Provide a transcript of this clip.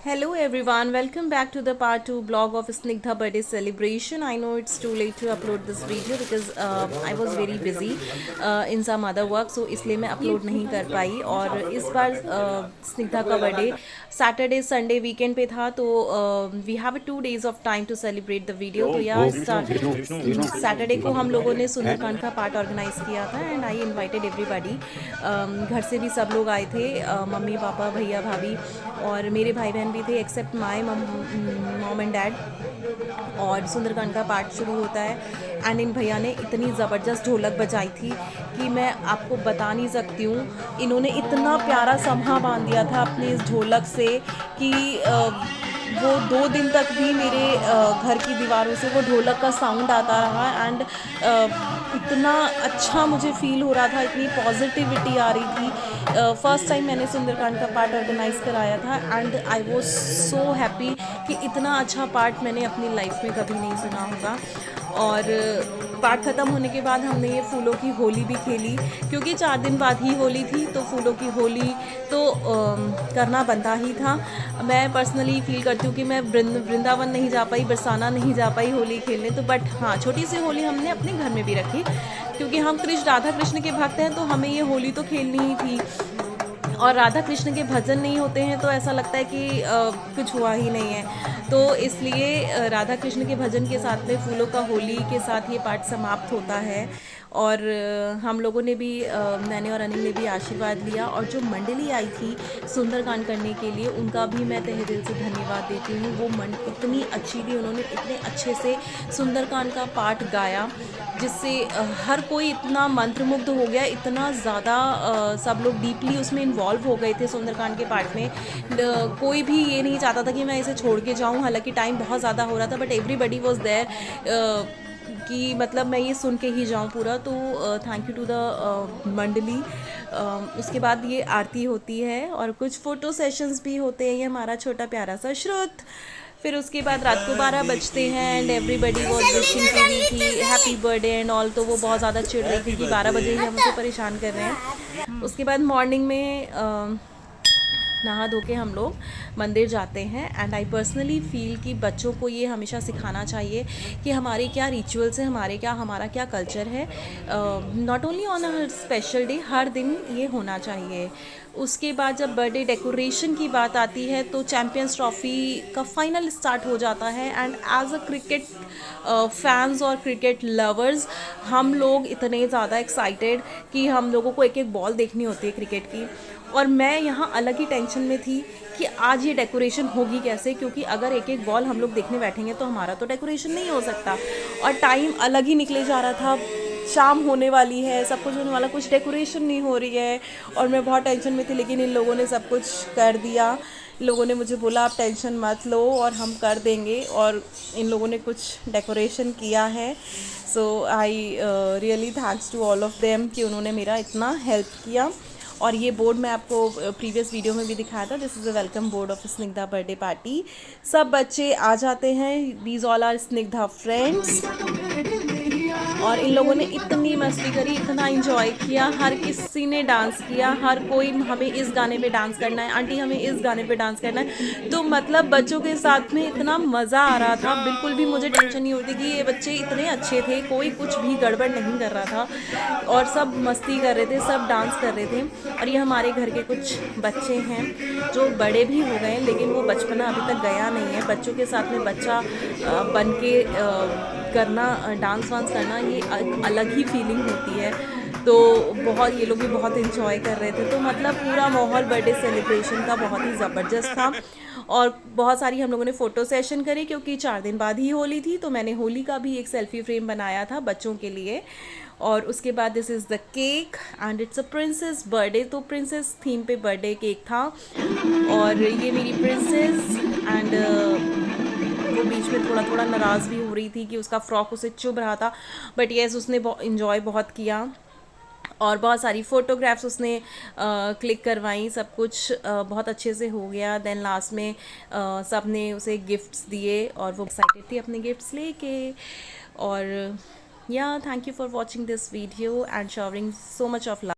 Hello everyone, welcome back to the part 2 blog of Snigdha birthday celebration. I know it's too late to upload this video because I was very busy in some other work, so इसलिए मैं upload नहीं कर पाई। और इस बार स्निग्धा का birthday Saturday Sunday weekend पे था, तो we have 2 days of time to celebrate the video। तो या सैटरडे को हम लोगों ने सुंदरकांड का पार्ट ऑर्गेनाइज किया था एंड आई इनवाइटेड एवरीबडी। घर से भी सब लोग आए थे, मम्मी पापा भैया भाभी और मेरे भाई बहन भी थे except my mom and dad. और सुंदरकांड का पार्ट शुरू होता है एंड इन भैया ने इतनी ज़बरदस्त ढोलक बजाई थी कि मैं आपको बता नहीं सकती हूँ। इन्होंने इतना प्यारा समहा बांध दिया था अपनी इस ढोलक से कि वो 2 दिन तक भी मेरे घर की दीवारों से वो ढोलक का साउंड आता रहा एंड इतना अच्छा मुझे फील हो रहा था, इतनी पॉजिटिविटी आ रही थी। फर्स्ट टाइम मैंने सुंदरकांड का पार्ट ऑर्गेनाइज़ कराया था and I was so happy कि इतना अच्छा पार्ट मैंने अपनी लाइफ में कभी नहीं सुना होगा। और पार्ट ख़त्म होने के बाद हमने ये फूलों की होली भी खेली, क्योंकि 4 दिन बाद ही होली थी, तो फूलों की होली तो करना बनता ही था। मैं पर्सनली फील करती हूँ कि मैं वृंदावन नहीं जा पाई, बरसाना नहीं जा पाई होली खेलने, तो बट हाँ, छोटी सी होली हमने अपने घर में भी रखी, क्योंकि हम राधा कृष्ण के भक्त हैं, तो हमें ये होली तो खेलनी ही थी। और राधा कृष्ण के भजन नहीं होते हैं तो ऐसा लगता है कि कुछ हुआ ही नहीं है, तो इसलिए राधा कृष्ण के भजन के साथ में फूलों का होली के साथ ये पाठ समाप्त होता है। और हम लोगों ने भी मैंने और अनिल ने भी आशीर्वाद लिया, और जो मंडली आई थी सुंदरकांड करने के लिए उनका भी मैं तहे दिल से धन्यवाद देती हूँ। वो इतनी अच्छी थी, उन्होंने इतने अच्छे से सुंदरकांड का पाठ गाया जिससे हर कोई इतना मंत्रमुग्ध हो गया, इतना ज़्यादा सब लोग डीपली उसमें इन्वॉल्व हो गए थे सुंदरकांड के पार्ट में। कोई भी ये नहीं चाहता था कि मैं इसे छोड़ के जाऊँ, हालांकि टाइम बहुत ज़्यादा हो रहा था, बट एवरीबडी वॉज देयर कि मतलब मैं ये सुन के ही जाऊँ पूरा। तो थैंक यू टू द मंडली। उसके बाद ये आरती होती है और कुछ फ़ोटो सेशंस भी होते हैं, ये हमारा छोटा प्यारा सा श्रुत। फिर उसके बाद रात को 12 बजते हैं and everybody was wishing to me कि हैप्पी बर्थडे एंड ऑल। तो वो बहुत ज़्यादा चिढ़ रही थी कि 12 बजे ही हम उसे परेशान कर रहे हैं। उसके बाद मॉर्निंग में नहा धो के हम लोग मंदिर जाते हैं एंड आई पर्सनली फील कि बच्चों को ये हमेशा सिखाना चाहिए कि हमारे क्या रिचुअल्स हैं, हमारा क्या कल्चर है। Not only on a special day, हर दिन ये होना चाहिए। उसके बाद जब बर्थडे डेकोरेशन की बात आती है तो चैम्पियंस ट्रॉफ़ी का फाइनल स्टार्ट हो जाता है and as a cricket fans और क्रिकेट लवर्स हम लोग इतने ज़्यादा एक्साइटेड कि हम लोगों को एक एक बॉल देखनी होती है क्रिकेट की। और मैं यहाँ अलग ही टेंशन में थी कि आज ये डेकोरेशन होगी कैसे, क्योंकि अगर एक एक बॉल हम लोग देखने बैठेंगे तो हमारा तो डेकोरेशन नहीं हो सकता। और टाइम अलग ही निकले जा रहा था, शाम होने वाली है, सब कुछ होने वाला, कुछ डेकोरेशन नहीं हो रही है और मैं बहुत टेंशन में थी। लेकिन इन लोगों ने सब कुछ कर दिया। इन लोगों ने मुझे बोला आप टेंशन मत लो और हम कर देंगे, और इन लोगों ने कुछ डेकोरेशन किया है। So I really thanks to all of them कि उन्होंने मेरा इतना हेल्प किया। और ये बोर्ड मैं आपको प्रीवियस वीडियो में भी दिखाया था, this is a welcome board of Snigdha birthday party. सब बच्चे आ जाते हैं, these all are Snigdha friends. और इन लोगों ने इतनी मस्ती करी, इतना इंजॉय किया, हर किसी ने डांस किया, हर कोई हमें इस गाने पे डांस करना है, आंटी हमें इस गाने पे डांस करना है। तो मतलब बच्चों के साथ में इतना मज़ा आ रहा था, बिल्कुल भी मुझे टेंशन नहीं होती कि ये बच्चे इतने अच्छे थे, कोई कुछ भी गड़बड़ नहीं कर रहा था और सब मस्ती कर रहे थे, सब डांस कर रहे थे। और ये हमारे घर के कुछ बच्चे हैं जो बड़े भी हो गए लेकिन वो बचपना अभी तक गया नहीं है। बच्चों के साथ में बच्चा बन के करना, डांस वांस करना, ये अलग ही फीलिंग होती है। तो बहुत ये लोग भी बहुत इन्जॉय कर रहे थे। तो मतलब पूरा माहौल बर्थडे सेलिब्रेशन का बहुत ही ज़बरदस्त था। और बहुत सारी हम लोगों ने फ़ोटो सेशन करी, क्योंकि 4 दिन बाद ही होली थी, तो मैंने होली का भी एक सेल्फ़ी फ्रेम बनाया था बच्चों के लिए। और उसके बाद this is the cake and it's a princess birthday, तो प्रिंसेस थीम पे बर्थडे केक था। और ये मेरी प्रिंसेस एंड वो बीच में थोड़ा थोड़ा नाराज़ भी हो रही थी कि उसका फ़्रॉक उसे चुभ रहा था, बट येस उसने इन्जॉय बहुत किया और बहुत सारी फ़ोटोग्राफ्स उसने क्लिक करवाई। सब कुछ बहुत अच्छे से हो गया। देन लास्ट में सब ने उसे गिफ्ट्स दिए और वो एक्साइटेड थी अपने गिफ्ट्स लेके। और या thank you for watching this video and showering so much of love.